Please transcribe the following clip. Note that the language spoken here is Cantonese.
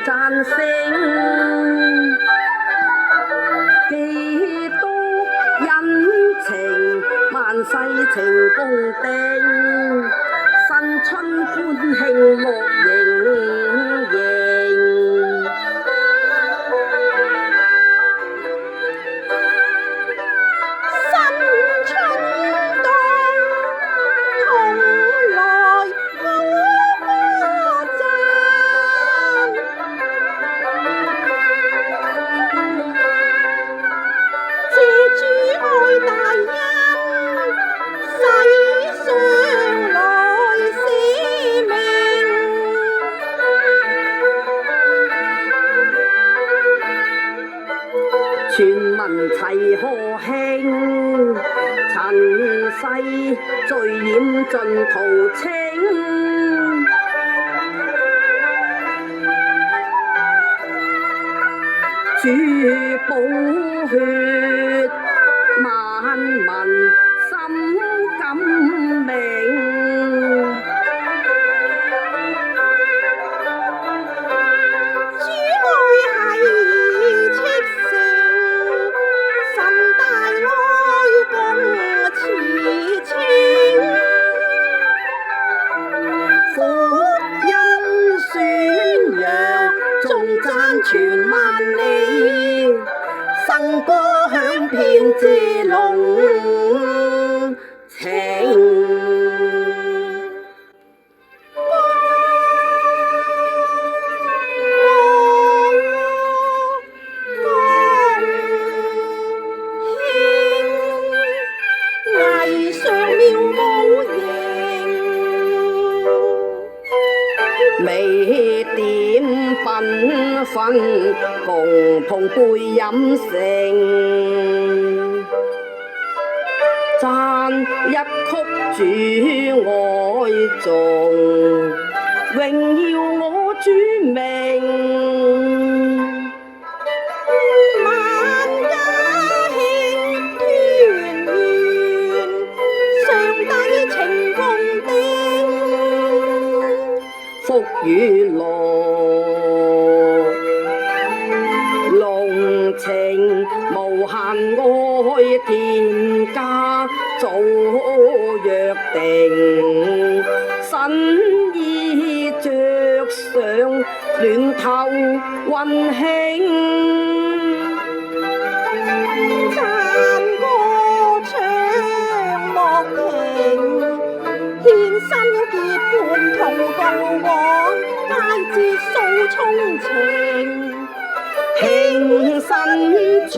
讚聲，幾多恩情萬世情共定，新春歡慶樂盈盈。全民齊賀慶，塵世最染盡途清。主寶血，萬民心感銘。傳萬里，笙歌響遍謝龍情。藝上妙舞形，美點繽紛，共同杯飲成，讚一曲主愛頌，榮耀我主名。萬家慶團圓，上帝情共定，福與樂，濃情無限愛，天家早約定，新衣着上暖透溫馨。讚歌唱樂庭，獻新結伴同渡往，佳節訴衷情，慶新春。